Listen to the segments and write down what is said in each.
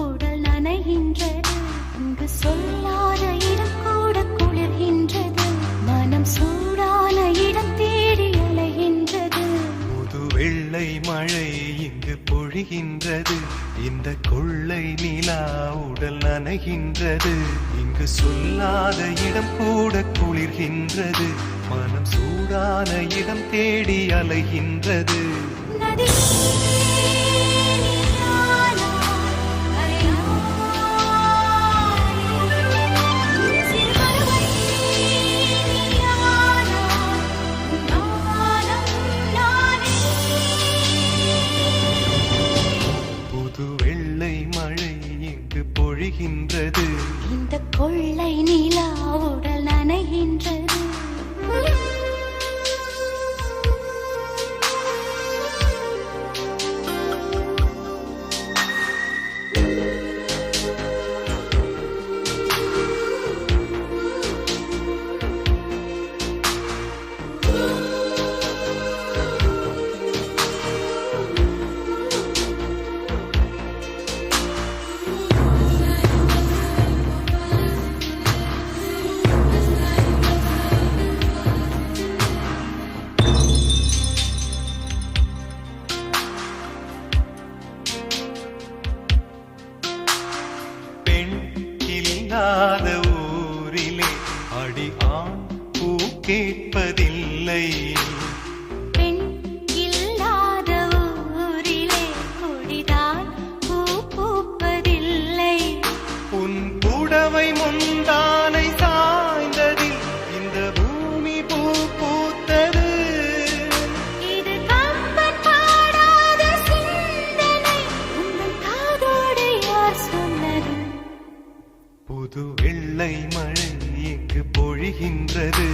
உடல் நனைகின்றது. இங்கு சொல்லாத இடம் கூட குளிர்கின்றது. மனம் சூடான இடம் தேடி அலைகின்றது. புது வெள்ளை மழை இங்கு பொழிகின்றது. இந்த கொள்ளை நிலா உடல் நனைகின்றது. இங்கு சொல்லாத இடம் கூட குளிர்கின்றது. மனம் சூடான இடம் தேடி அலைகின்றது. புது வெள்ளை மழை இங்கு பொழிகின்றது. இந்த கொள்ளை நிலா உடல் நனைகின்றது. இல்லாத ஊரிலே அடி ஆண் பூ கேட்பதில்லை. பெண் இல்லாத ஊரிலே கொடிதான் பூ பூப்பதில்லை. உன் புடவை முந்தானை சாய்ந்ததில் இந்த பூமி பூ பூத்தது. இது கம்பன் பாடாத சிந்தனை, உங்கள் காதோடு யார் சொன்னது? புது வெள்ளை மழை இங்கு பொழிகின்றது.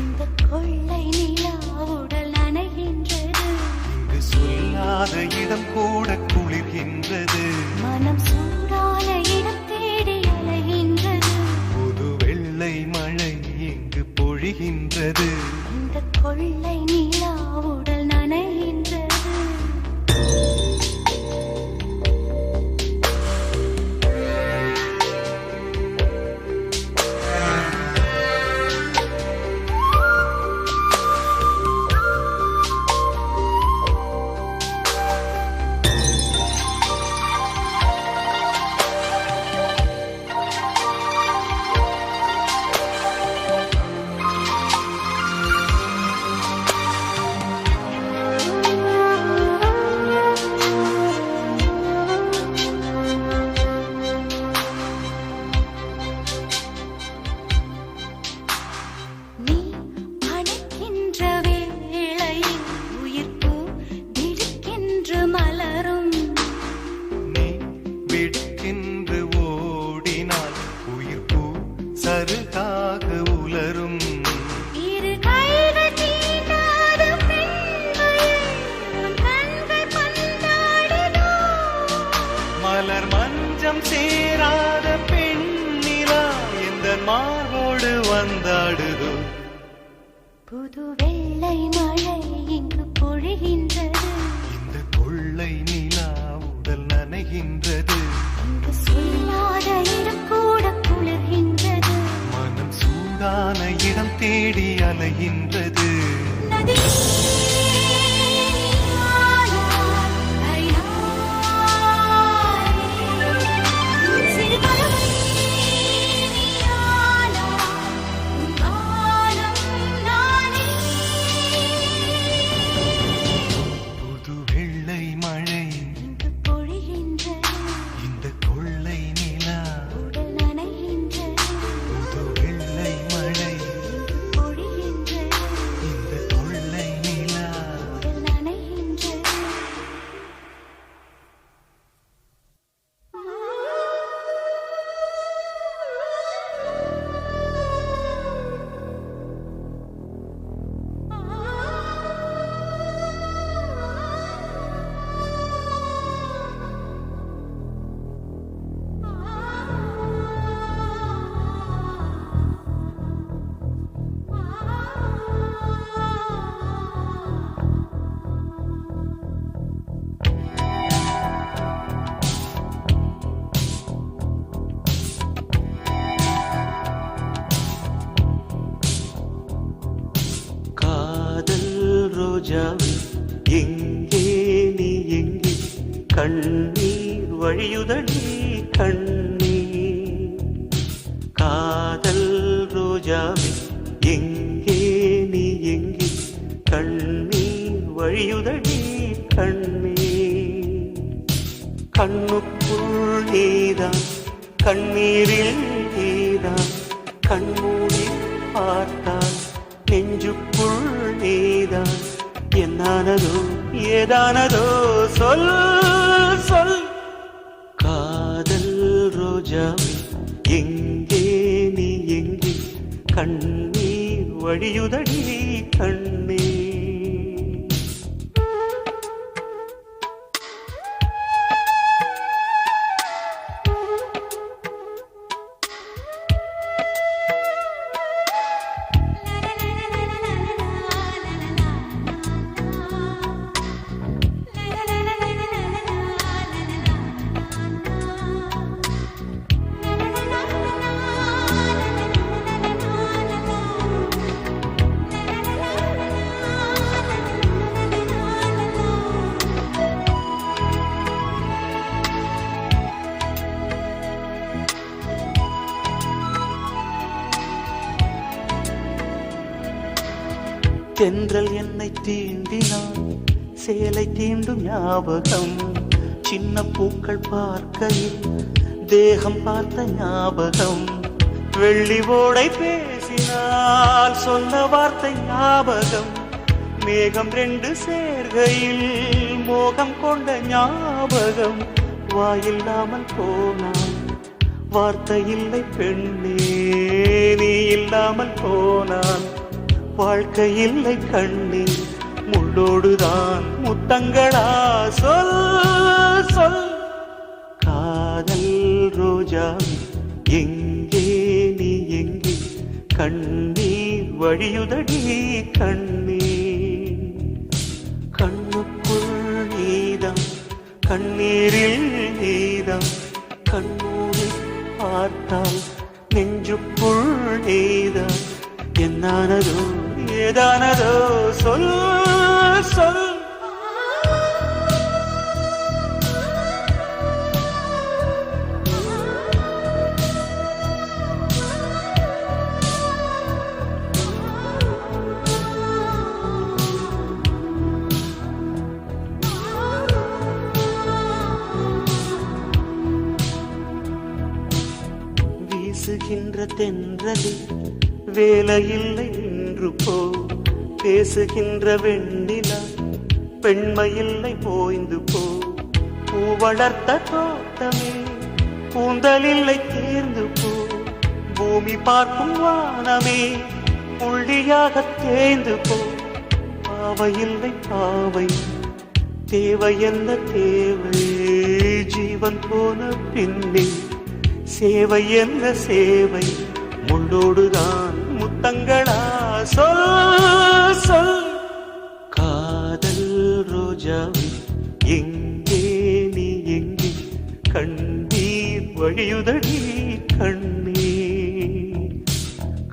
இந்த கொள்ளை நிலா உடல் நனைகின்றது. இங்கு சொல்லாத இடம் கூட குளிர்கின்றது. மனம் சூடான இடம் தேடி அலைகின்றது. புது வெள்ளை மழை இங்கு பொழிகின்றது. இந்த கொள்ளை நிலா உடல் நனைகின்றது. விற்கின்று ஓடினால் உயிர் பூ சருகாக உலரும். இரு கைகள் தீண்டாத பெண்மையை உன் கண்கள் பந்தாடுதோ. மலர் மஞ்சம் சேராத பெண்ணிலா எந்த மார்போடு வந்தாடுதோ. புது வெள்ளை மழை இங்கு பொழிகின்றது. இந்த கொள்ளை நிலா உடல் நனைகின்றது. இங்கு சொல்லாத இடம் கூட குளிர்கின்றது. மனம் சூடான இடம் தேடி அலைகின்றது. நதி கொள்ளை மழை இந்த கொள்ளை நிலா ரோஜாவே எங்கே நீ எங்கே கண்ணீர் வழியுதடி கண்ணீர் காதல் ரோஜாவே எங்கே நீ எங்கே கண்ணீர் வழியுதடி கண்ணீர் கண்ணுக்குள் நீதான் கண்ணீரில் நீதான் கண்மூடி பார்த்தால் நெஞ்சுக்குள் நீதான் என்னானதோ ஏதானதோ சொல் சொல் காதல் ரோஜாவே எங்கே நீ எங்கே கண்ணீர் வழியுதடி கண்ணீர் தென்றல் என்னை தீண்டினான் சேலை தீண்டும் ஞாபகம் சின்ன பூக்கள் பார்க்கையில் தேகம் பார்த்த ஞாபகம் வெள்ளி ஓடை பேசினால் சொன்ன வார்த்தை ஞாபகம் மேகம் ரெண்டு சேர்கையில் மோகம் கொண்ட ஞாபகம் வாயில்லாமல் போனான் வார்த்தை இல்லை பெண்ணே நீ இல்லாமல் போனான் வாழ்க்கை இல்லை கண்ணீர் முள்ளோடுதான் முத்தங்களா சொல் சொல் காதல் ரோஜா எங்கே நீ எங்கே கண்ணீர் வழியுதடி கண்ணீர் கண்ணுக்குள் நீதான் கண்ணீரில் நீதான் கண்ணூரி பார்த்தால் நெஞ்சுக்குள் நீதான் என்னானதோ ஏதானதோ சொல் சொல் வீசுகின்ற தென்றலில் வேலையில்லை என்று போ பேசுகின்ற வெண்ணிலா பெண்மையில்லை போய்ந்து போ பூ வளர்த்த தோட்டமே கூந்தலில்லை தேர்ந்து போ பூமி பார்க்கும் வானமே புள்ளியாக தேய்ந்து போ பாவையில்லை பாவை தேவை என்ன தேவை ஜீவன் போன பின்னே சேவை என்ன சேவை முள்ளோடுதான் முத்தங்களா சொல் சொல் காதல் ரோஜாவே எங்கே நீ எங்கே கண்ணீர் வழியுதடி கண்ணீர்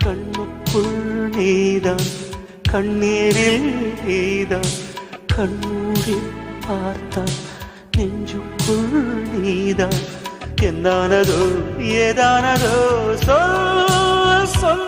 கண்ணுக்குள் நீதான் கண்ணீரில் நீதான் கண்ணூரி பார்த்தால் நெஞ்சுக்குள் நீதான் என்னானதோ ஏதானதோ சொல் சொல்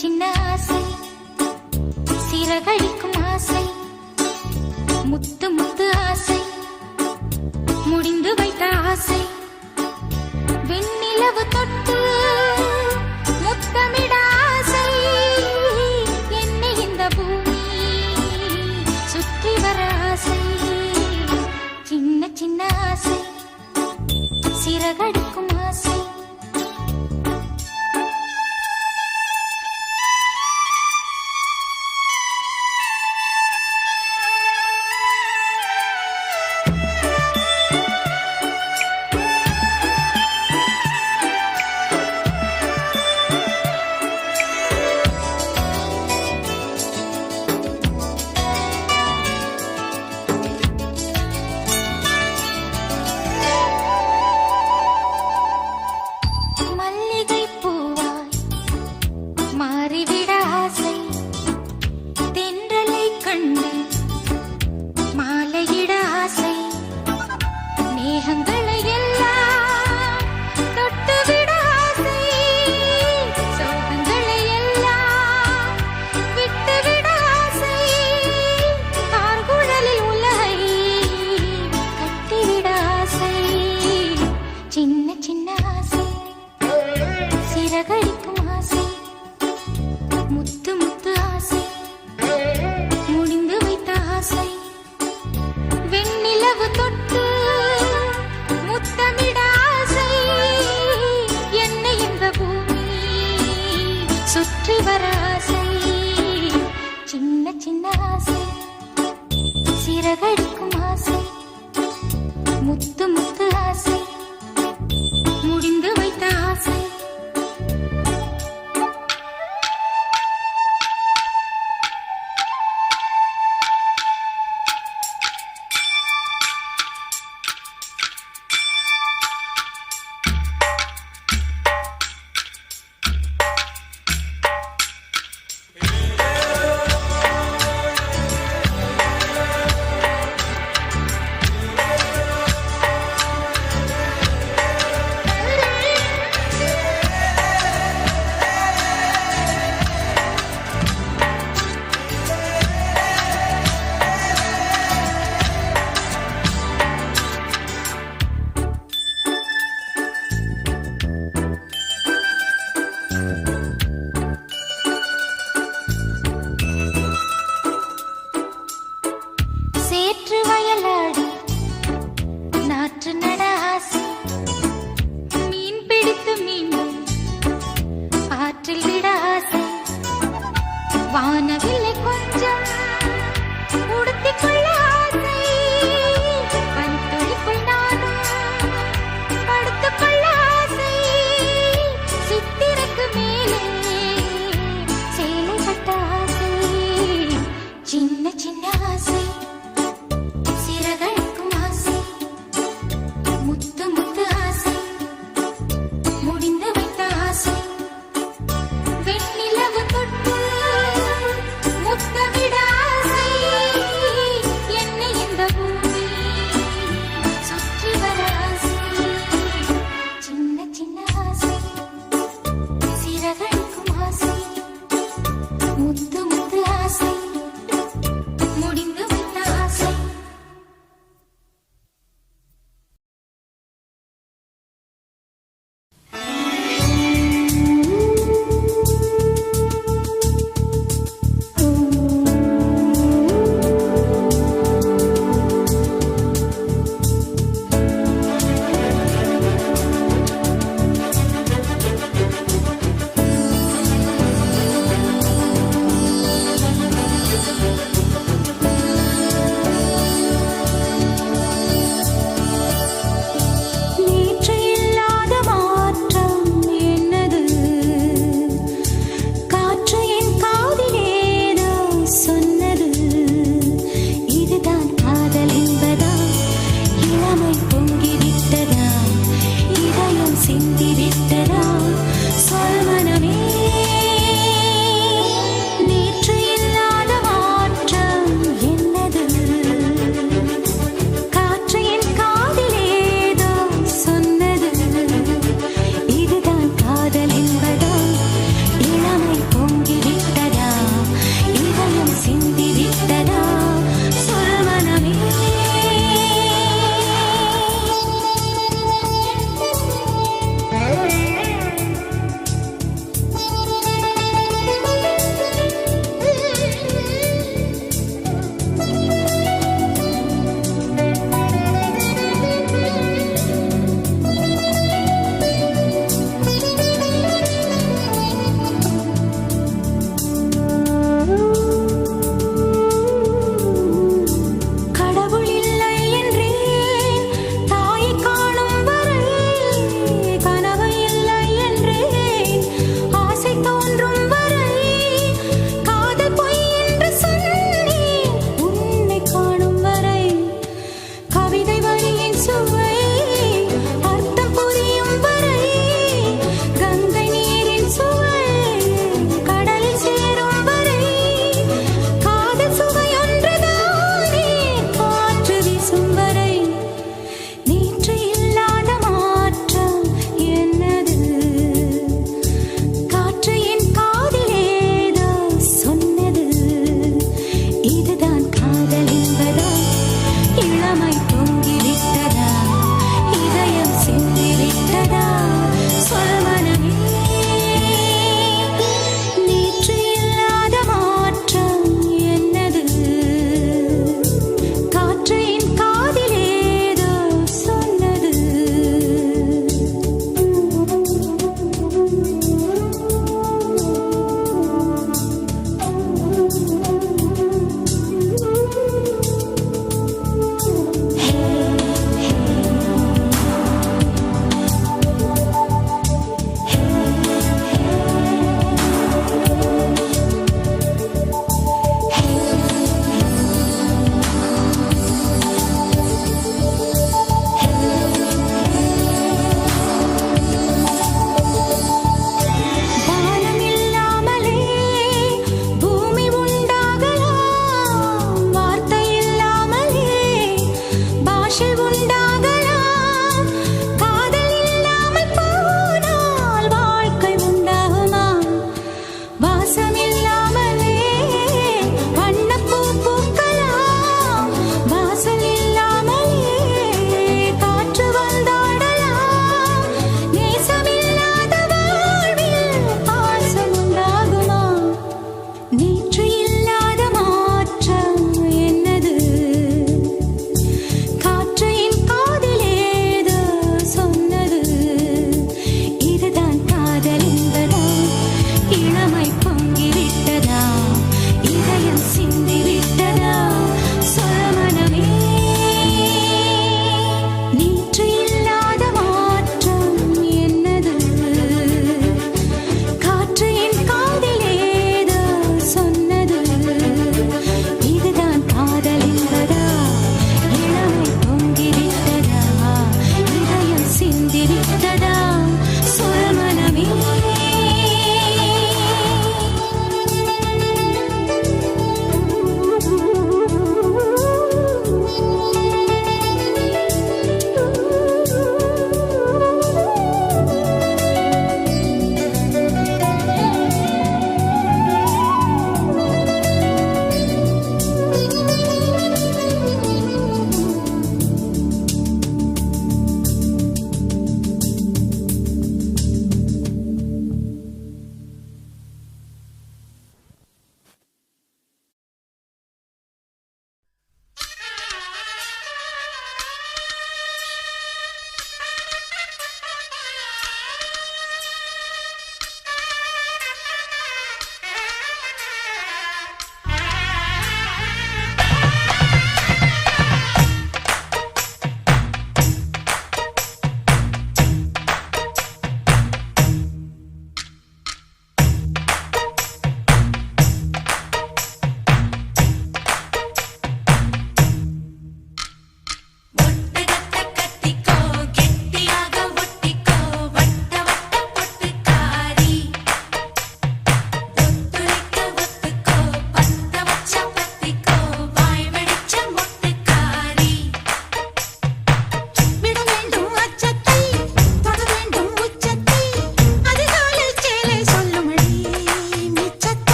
சின்ன ஆசை சிறகடிக்கும் ஆசை முத்து முத்து ஆசை முடிந்து வைத்த ஆசை வெண்ணிலவு தொட்டு முத்தமிட ஆசை என்னை இந்த பூமி சுற்றி வர ஆசை சின்ன சின்ன ஆசை சிறகடிக்கும் ஆசை சுற்றி வர ஆசை சின்ன சின்ன ஆசை சிறகடிக்கும் ஆசை முத்து முத்து ஆசை முடிந்து வைத்த ஆசை சேற்று வயலாடி நாற்று நட ஆசை மீன் பிடித்து மீண்டும் ஆற்றில் விட ஆசை வானவில்லை கொஞ்சம் உடுத்திக் கொள்ள ஆசை பனித்துளிக்குள் நானும் படுத்துக் கொள்ள ஆசை சித்திரக்கு மேலே சேலை கட்ட ஆசை சின்ன சின்ன ஆசை சிறகடிக்கும் ஆசை முத்து முத்து ஆசை முடிந்து வைத்த ஆசை வெண்ணிலவு தொட்டு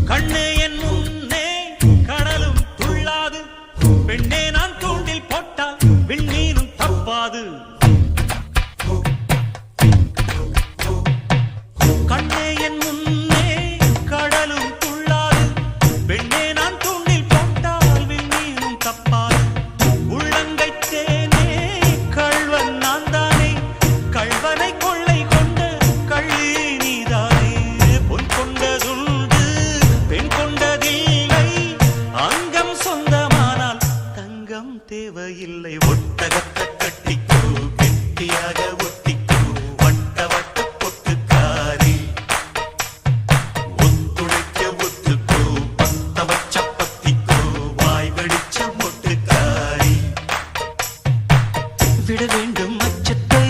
கண்ணே என் முன்னே கடலும் துள்ளாது, பெண்ணே நான் தூண்டில் போட்டால் விண்ணீரும் தப்பாது. கண்ணே என் முன்னே கடலும் துள்ளாது, பெண்ணே நான் தூண்டில் போட்டால் விண்ணீரும் தப்பாது. உள்ளங்கை தேனே கள்வன் நான் தானே, கள்வனை கொள்ளை கொண்ட கள்ளி நீதானே. பொன் கொண்டதுண்டு பெண் கொண்டதில்லை, அங்கம் சொந்தமானால் தங்கம் தேவையில்லை. ஒட்டகத்தை கட்டிக்கோ கெட்டியாக ஒட்டிக்கோ, வட்ட வட்ட பொட்டுக்காரி. ஒத்துழைக்க ஒத்துக்கோ, பத்த வச்ச பத்திக்கோ, வாய் வெடிச்ச மொட்டுக்காரி. விட வேண்டும் அச்சத்தை,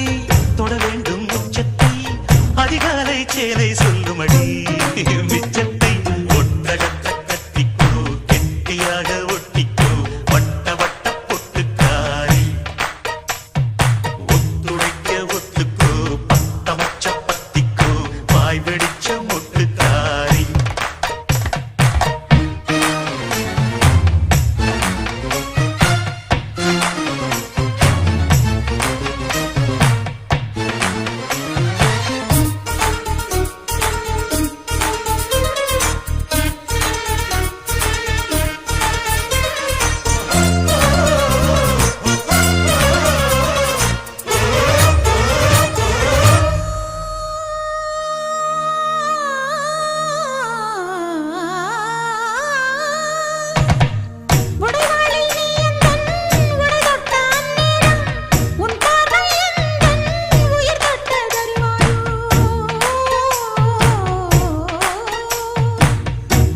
தொட வேண்டும் உச்சத்தை, அதிகாலை சேலை சொல்லுமடி மிச்சத்தை. ஒட்டகத்தை கட்டிக்கோ கெட்டியாக ஒட்டிக்கோ, வட்ட வட்ட பொட்டுக்காரி. ஒத்துழைக்க ஒத்துக்கோ, பத்த வச்ச பத்திக்கோ, வாய் வெடிச்ச மொட்டுக்காரி. உடைவாளில் நீ எந்தன் உடை தொட்ட அந்நேரம், உன் பார்வை எந்தன் உயிர் தொட்ட தருவாயோ.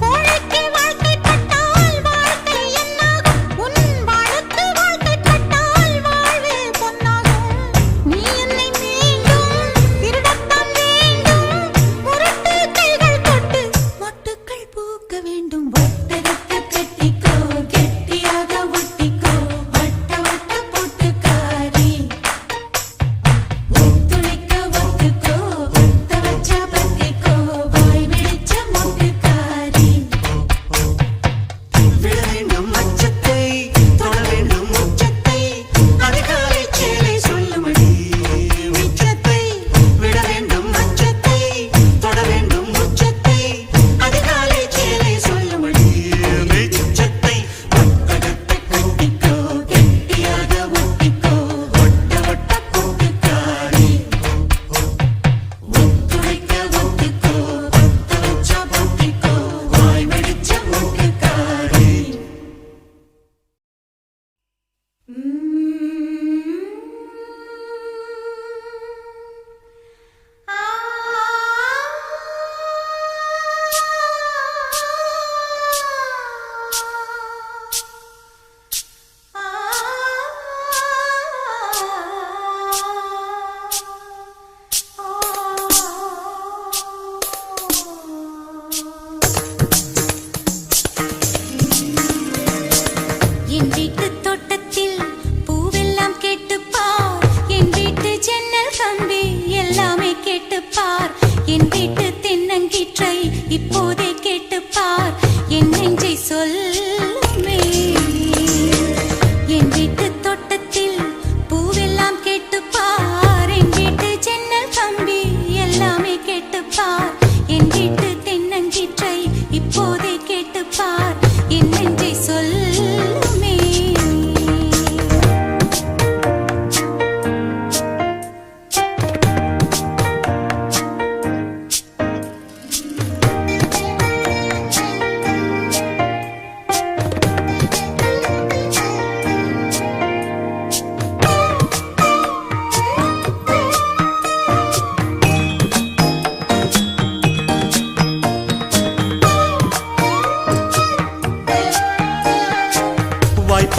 கோழைக்கு வாழ்க்கைப்பட்டால் வாழ்க்கை என்னாகும், உன் வாளுக்கு வாழ்க்கைப்பட்டால் வாழ்வே பொன்னாகும். நீ என்னை மீண்டும் திருடத்தான் வேண்டும், முரட்டு கைகள் தொட்டு மொட்டுக்கள் பூக்க வேண்டும். ஒட்டகத்தை கட்டிக்கோ கெட்டியாக ஒட்டிக்கோ, வட்ட வட்ட பொட்டுக்காரி. ஒத்துழைக்க ஒத்துக்கோ, பத்த வச்ச பத்திக்கோ, வாய் வெடிச்ச மொட்டுக்காரி. விட வேண்டும் அச்சத்தை, தொட வேண்டும் உச்சத்தை, அதிகாலை சேலை சொல்லுமடி மிச்சத்தை. விட வேண்டும் அச்சத்தை, தொட வேண்டும் உச்சத்தை, அதிகாலை சேலை சொல்லுமடி மிச்சத்தை. ஒட்டகத்தை கட்டிக்கோ கெட்டியாக ஒட்டிக்கோ, வட்ட வட்ட பொட்டுக்காரி. ஒத்துழைக்க ஒத்துக்கோ, பத்த வச்ச பத்திக்கோ, வாய் வெடிச்ச மொட்டுக்காரி. என் வீட்டு தோட்டத்தில் பூவெல்லாம் கேட்டுப்பார், என் வீட்டு ஜன்னல் கம்பி எல்லாமே கேட்டுப்பார், என் வீட்டு தென்னங்கீற்றை இப்போதே கேட்டுப்பார், என் நெஞ்சை சொல்லுமே. என் வீட்டு தோட்டத்தில் பூவெல்லாம் கேட்டுப்பார், என் வீட்டு ஜன்னல் கம்பி எல்லாமே கேட்டுப்பார், என் வீட்டு தென்னங்கீற்றை இப்போதே கேட்டுப்பார், என் நெஞ்சை சொல்லுமே.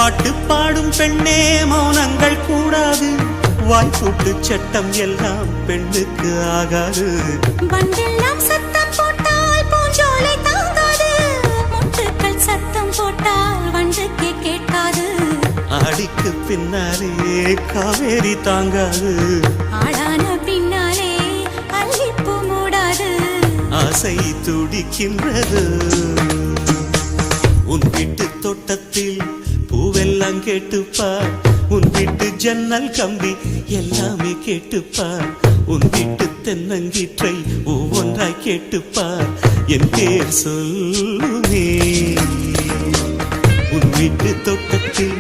பாட்டு பாடும் பெண்ணே மௌனங்கள் கூடாது, வாய்ப்பூட்டு சட்டம் எல்லாம் பெண்ணுக்கு ஆகாது. வண்டெல்லாம் சத்தம் போட்டால் பூஞ்சோலை தாங்காது, முட்டுக்கள் சத்தம் போட்டால் வண்டுக்கே கேட்காது. ஆடிக்கு பின்னாலே காவேரி தாங்காது, ஆளான பின்னாலே அல்லிப்பூ மூடாது. ஆசை துடிக்கின்றது. உன் வீட்டு தோட்டத்தில் பூவெல்லாம் கேட்டுப்பார், உன் வீட்டு ஜன்னல் கம்பி எல்லாமே கேட்டுப்பார், உன் வீட்டு தென்னங்கீற்றை ஒவ்வொன்றாய் கேட்டுப்பார், என் பேர் சொல்லுமே. உன் வீட்டு தோட்டத்தில்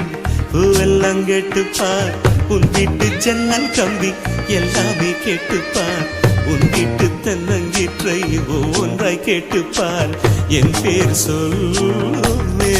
பூவெல்லாம் கேட்டுப்பார், உன் வீட்டு ஜன்னல் கம்பி எல்லாமே கேட்டுப்பார், உன் வீட்டு தென்னங்கீற்றை ஒவ்வொன்றாய் கேட்டுப்பார், என் பேர் சொல்லுமே.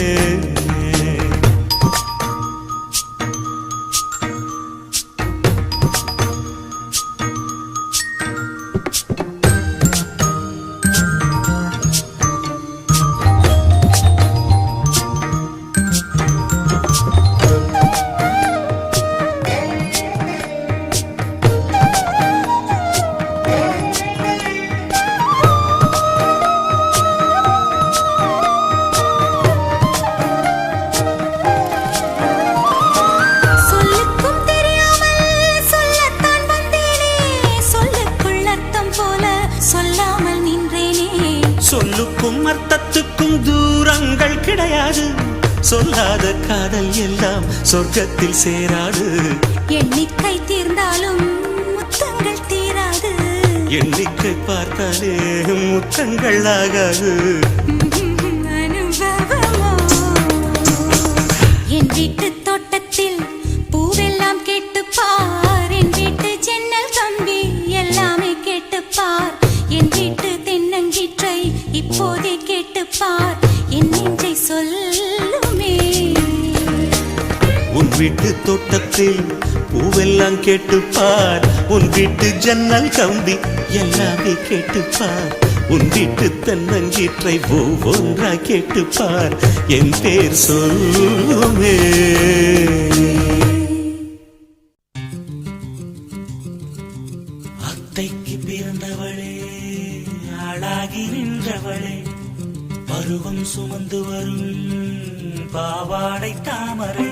சொல்லுக்கும் அர்த்தத்துக்கும் தூரங்கள் கிடையாது, சொல்லாத காதல் எல்லாம் சொர்க்கத்தில் சேராது. எண்ணிக்கை தீர்ந்தாலும் முத்தங்கள் தீராது, எண்ணிக்கை பார்த்தாலே முத்தங்கள் ஆகாது. அனுபவமோ என் வீட்டு தோட்டத்தில் பூவெல்லாம் கேட்டுப்பார், என் வீட்டு ஜன்னல் கம்பி எல்லாமே கேட்டுப்பார், என் வீட்டு தென்னங்கீற்றை இப்போதே கேட்டுப்பார், என் நெஞ்சை சொல்லுமே. உன் வீட்டு தோட்டத்தில் பூவெல்லாம் கேட்டுப்பார், உன் வீட்டு ஜன்னல் கம்பி எல்லாமே கேட்டுப்பார், உன் வீட்டு தென்னங்கீற்றை ஒவ்வொன்றா கேட்டுப்பார், என் பேர் சொல்லுமே. அத்தைக்கு பிறந்தவளே, ஆளாகி நின்றவளே, பருவம் சுமந்து வரும் பாவாடை தாமரை,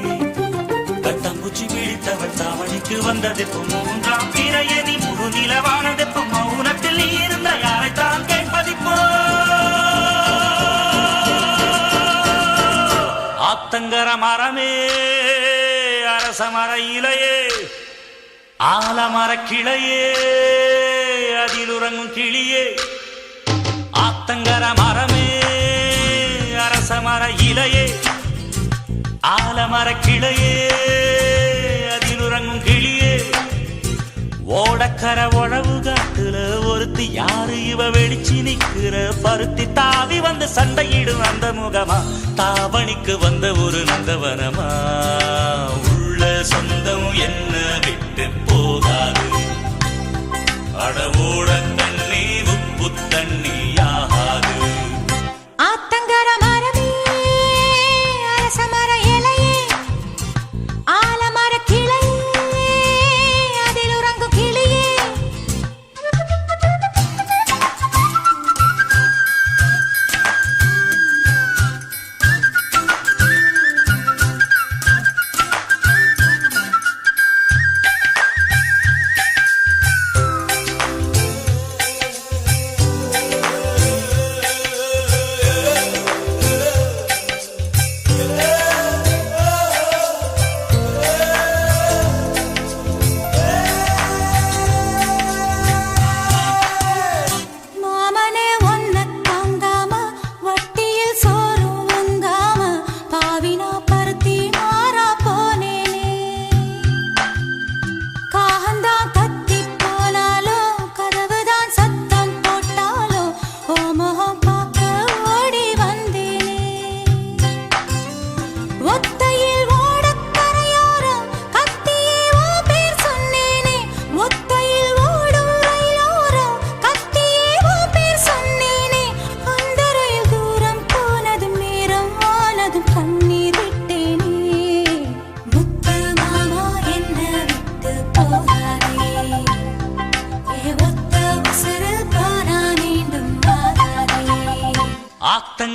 கட்டம்பூச்சி பிடித்தவள் தாவணிக்கு வந்ததெப்பும் மூன்றாம் பிறையதி முழு நிலவானதெப்பும் மௌனத்தில் நீ இருந்த யாரைத்தான் கேட்பதிப்போ. ஆத்தங்கர மரமே, அரச மர இலையே, ஆலமர கிளையே, அதில் உறங்கும் கிளியே. ஆத்தங்கர மரமே, அரச மர இலையே, ஆலமர கிளையே, அதில் உறங்கும் கிளியே. ஓடக்கர உழவு காட்டுல ஒருத்தி யாரு இவ வெளிச்சி நிக்கிற, பருத்தி தாவி வந்து சண்டையிடும் அந்த முகமா, தாவணிக்கு வந்த ஒரு நந்தவனமா. உள்ள சொந்தம் என்ன விட்டு போகாது, அடவோட தண்ணி உப்பு தண்ணி ஆகாது. ஆத்தங்கர மரமே, அரச மர இலையே, ஆலமர கிளையே, அதில் உறங்கும் கிளியே.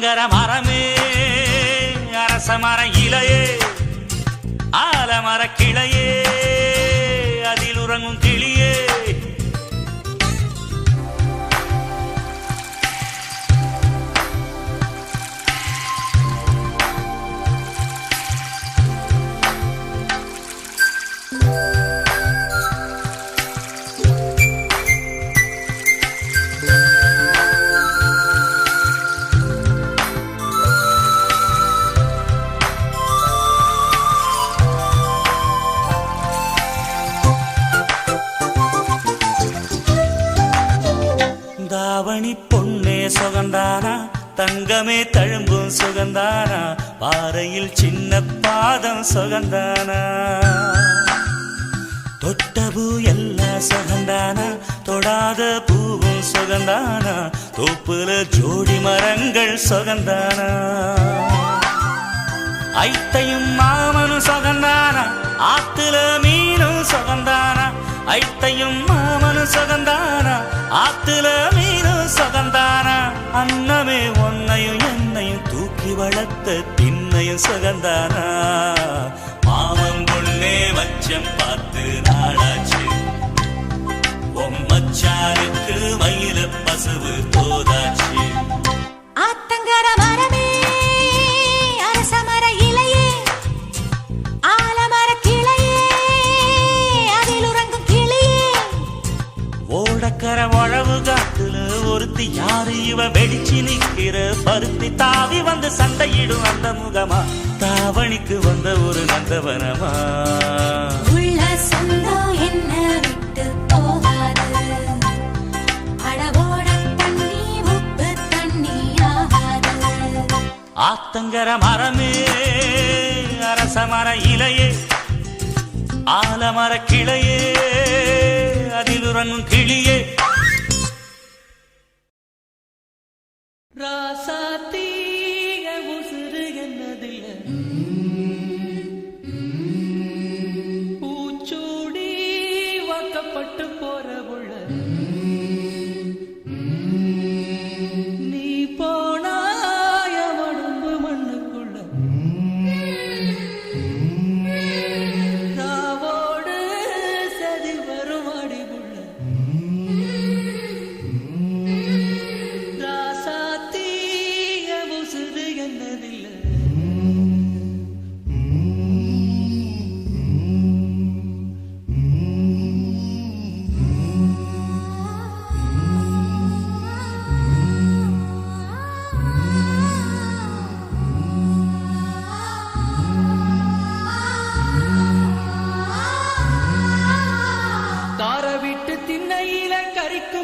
ஆத்தங்கர மரமே அரச மர இலையே ஆலமர கிளையே அதில் உறங்கும் கிளியே தாவணி பொன்னே சுகந்தானா தங்கமே தழும்பும் சுகந்தானா பாறையில் சின்ன பாதம் சுகந்தானா தொட்டபூ எல்லாம் சுகந்தானா தொடாத பூவும் சுகந்தானா தோப்புல ஜோடி மரங்கள் சுகந்தானா ஐத்தையும் மாமனும் சுகந்தானா ஆத்துல மீனும் சுகந்தானா ஐத்தையும் மாமனும் சுகந்தானா ஆத்துல மீனும் சுகந்தானா அன்னமே ஒன்னையும் என்னையும் தூக்கி வளர்த்த திண்ணையும் சுகந்தானா மாமன் பொண்ணே மச்சம் பார்த்து நாளாச்சு மச்சானுக்கு மயில பசுவு தோதாச்சு ஆத்தங்கர மரமே அரச மர இலையே ஆலமர கிளையே அதில் உறங்கும் கிளியே ஓடக்கர உழவு காத்துல ஒருத்தி யாரு இவ வெடிச்சு நிக்கிற பருத்தி தாவி வந்து சண்டையிடும் அந்த முகமா தாவணிக்கு வந்த ஒரு நந்தவனமா உள்ள சொந்தம் என்ன விட்டு போகாது அடவோட தண்ணி உப்பு தண்ணி ஆகாது ஆத்தங்கர மரமே அரச மர இலையே ஆலமர கிளையே அதில் உறங்கும் கிளியே ராசாத்தீக உசுறு என்னதில்ல பூச்சூடி வாக்கப்பட்டு போற உள்ள நீ போனாய உடம்பு மண்ணுக்குள்ள ராவோடு சதி வரும் அடிவுள்ள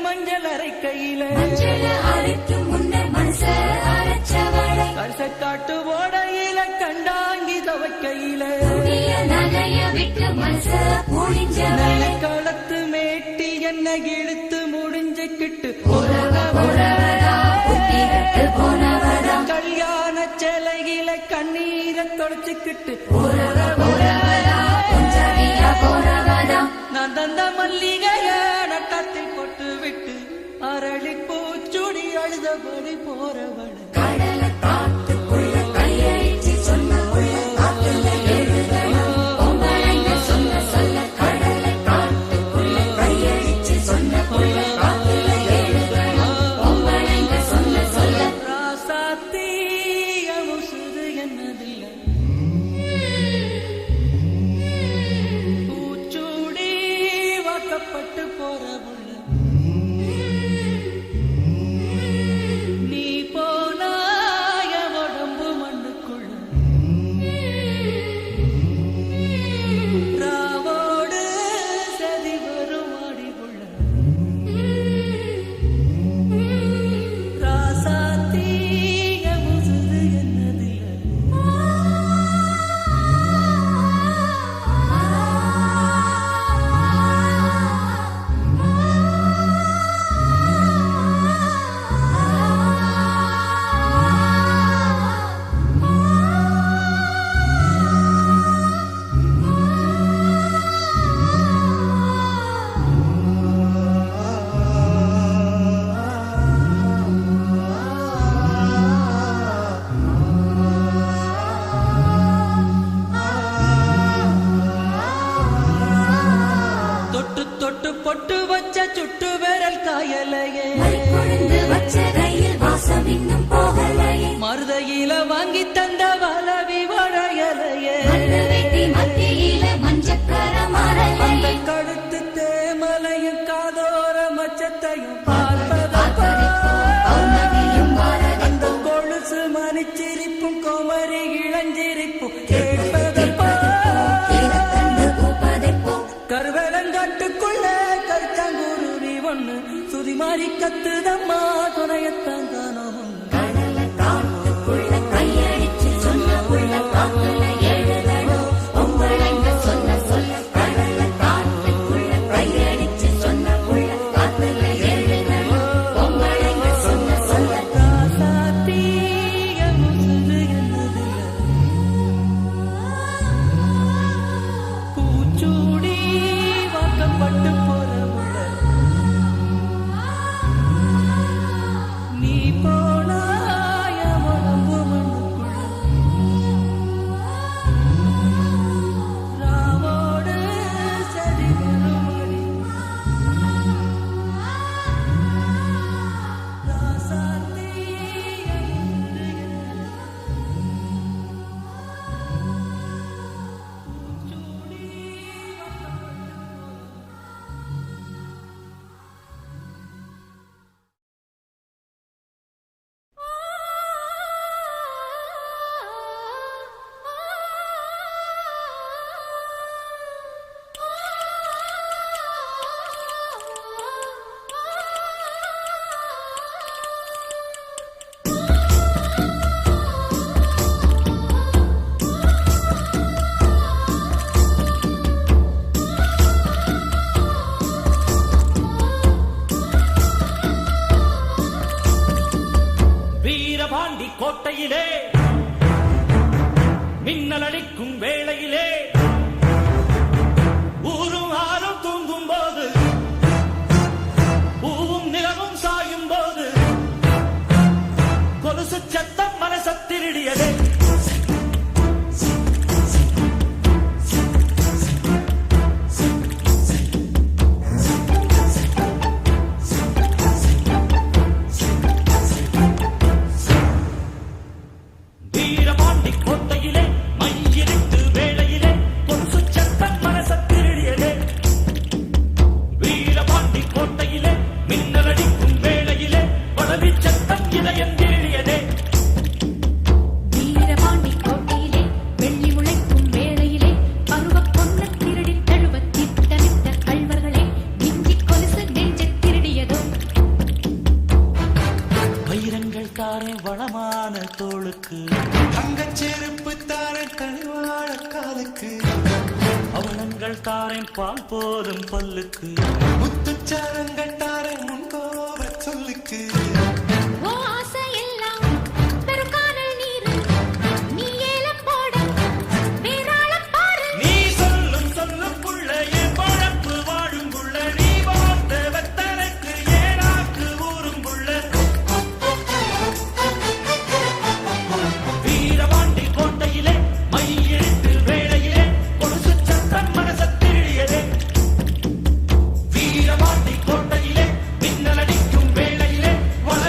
மஞ்சள் அரைக்கையில காட்டு ஓடையில கண்டாங்கி தவைக்கையில காலத்து மேட்டி என்ன இழுத்து முடிஞ்சுக்கிட்டு கல்யாண சேலையில கண்ணீரை தொடச்சுக்கிட்டு நான் தந்த மல்லிகைய நட்டத்தில் போட்டு விட்டு அரளி பூச்சுடி அழுதபடி போறவள பட்டு போற நீ போன பொட்டு வச்ச சுட்டு விரல் காயலையே கொழுந்து வச்ச கையில் வாசம் இன்னும் போகலையே மருதையில வாங்கி தந்த வளவி வளையலையே வெட்டி மத்தியில மஞ்சக்கர மரலையே கடுத்து தேமலையும் காதோர மச்சத்தையும் அந்த கொலுசு மணிச்சிரிப்பும் கோமரி இளஞ்சிரிப்பும் கருவேலங்காட்டுக்குள்ள கருச்சாங்குருவி ஒண்ணு சுதி மாறி கத்துதம்மா துணையத்தான் காணோம் கோட்டையிலே மின்னல் அடிக்கும் வேளையிலே ஊரும் ஆறும் தூங்கும் போது பூவும் நிலவும் சாயும் போது கொலுசு சத்தம் மனசத்திருடியதே வளமான தோளுக்கு தங்கச் செருப்பு தாரன் கனிவாழ காலுக்கு அவலங்கள் தாரன் பால் போதும் பல்லுக்கு முத்துச்சாரங்கள் தாரன் முன்கோப சொல்லுக்கு நீ சொல்லும் சொல்லுக்குள்ள என் பழப்பு வாழும் புள்ள நீ வாழ்ந்த வெத்தலைக்கு ஏனாக்கு ஊரும் புள்ள வீரபாண்டி கோட்டையிலே மை இழுத்து வேளையிலே கொலுசு சத்தம் மனசத்திருடியதே வீரபாண்டி கோட்டையிலே மின்னல் அடிக்கும் வேளையிலே வள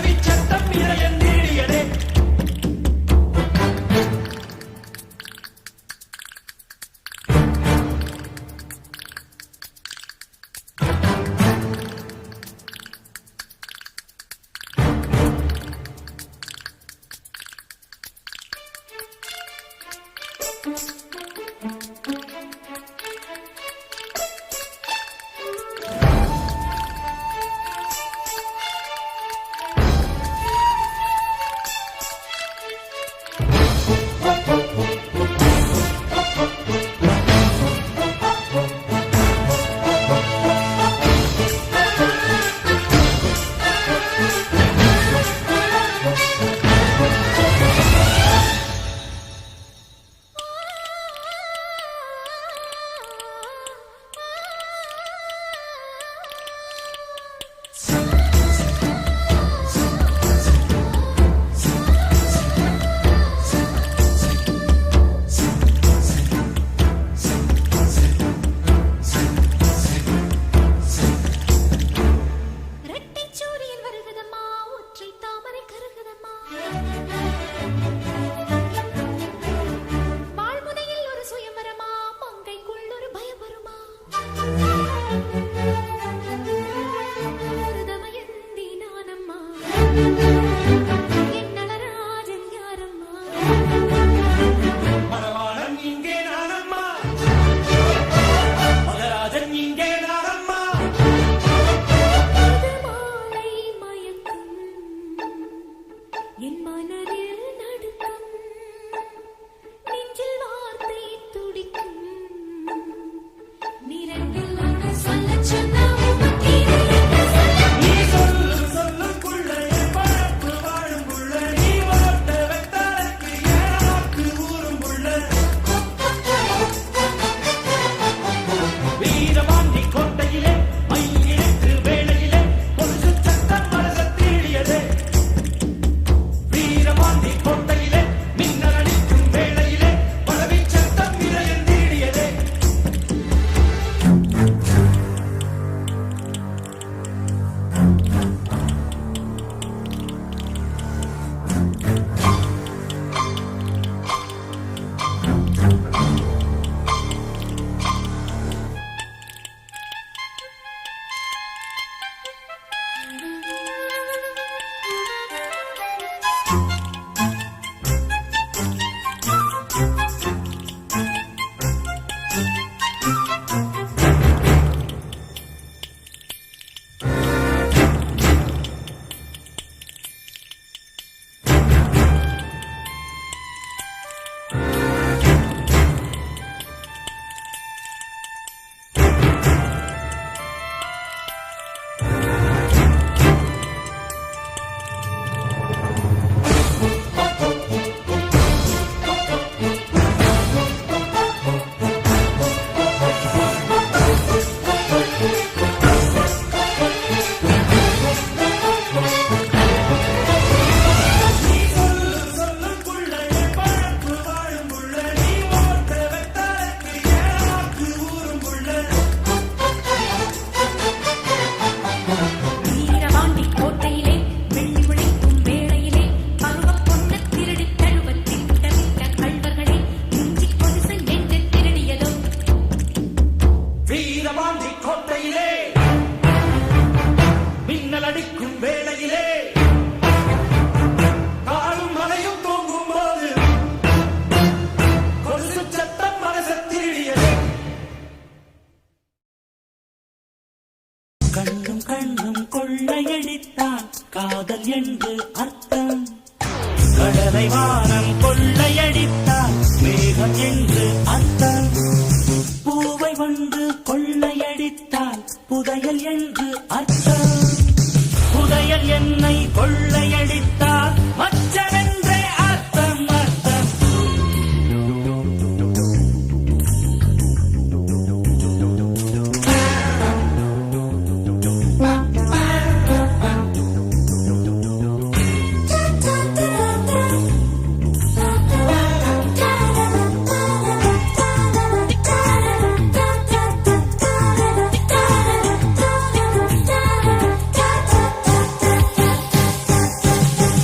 கண்ணும் கண்ணும் கொள்ளையடித்தால் காதல் என்று அர்த்தம். கடலை வானம் கொள்ளையடித்தால் மேகம் என்று அர்த்தம். பூவை வந்து கொள்ளையடித்தால் புதையல் என்று அர்த்தம். புதையல் என்னை கொள்ளையடித்தால் மச்சமென்றே அர்த்தம் அர்த்தம்.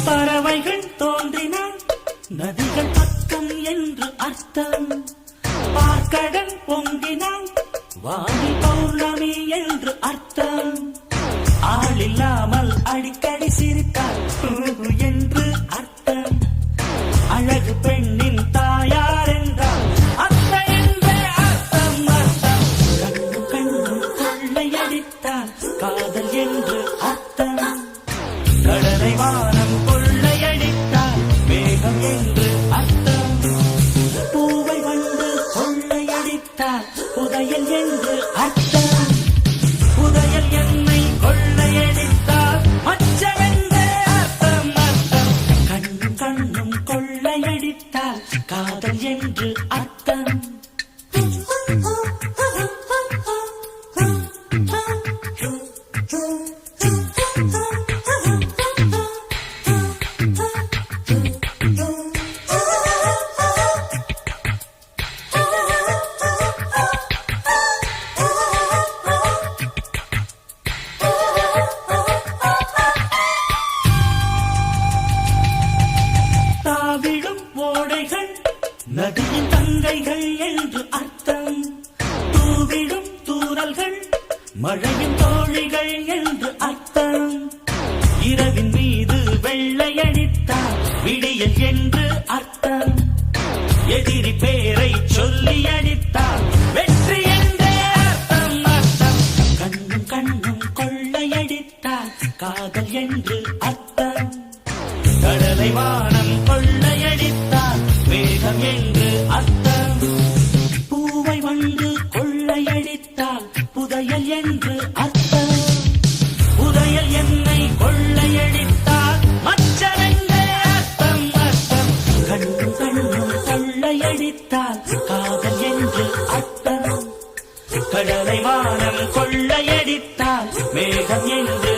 பறவைகள் தோன்றினால் நதிகள் பக்கம் என்று அர்த்தம். பார்க்கடல் பொங்கினால் வாணி பௌர்ணமி என்று அர்த்தம். ஆளில்லாமல் அடிக்கடி சிரித்தால் என்று அர்த்தம். அழகு பெண்ணின் தாயார் என்றால் அத்தை என்றே அர்த்தம் அர்த்தம். கண்ணு கண்ணு கொள்ளையடித்தால் காதல் என்று அர்த்தம். கடலை வானம் கொள்ளையடித்தால் மேகம் என்று அர்த்தம். பூவை வந்து கொள்ளையடித்தால் புதையல் என்று அர்த்தம். புதையல் என்னை கொள்ளையடித்தால் மச்சமென்றே அர்த்தம் அர்த்தம். கண்ணும் கண்ணும் கொள்ளையடித்தால் காதல் என்று அர்த்தம். தாவிடும் ஓடைகள் நதியின் தங்கைகள் என்று அர்த்தம். தூவிடும் தூறல்கள் மழையின் தோழிகள் என்று அர்த்தம். இரவின் மீது வெள்ளையடித்தால் விடியல் என்று அர்த்தம். எதிரி பேரை சொல்லி அடித்தால் வெற்றி என்றே அர்த்தம் அர்த்தம். கண்ணும் கண்ணும் கொள்ளையடித்தால் காதல் என்று அர்த்தம். கடலை வானம் கொள்ளையடித்தால் மேகம் என்று அர்த்தம். பூவை வந்து கொள்ளையடித்தால் புதையல் என்று அர்த்தம். புதையல் என்னை கொள்ளையடித்தால் மச்சமென்றே அர்த்தம் அர்த்தம். கண்ணும் கண்ணும் கொள்ளையடித்தால் காதல் என்று அர்த்தம். கடலை வானம் கொள்ளையடித்தால் மேகம் என்று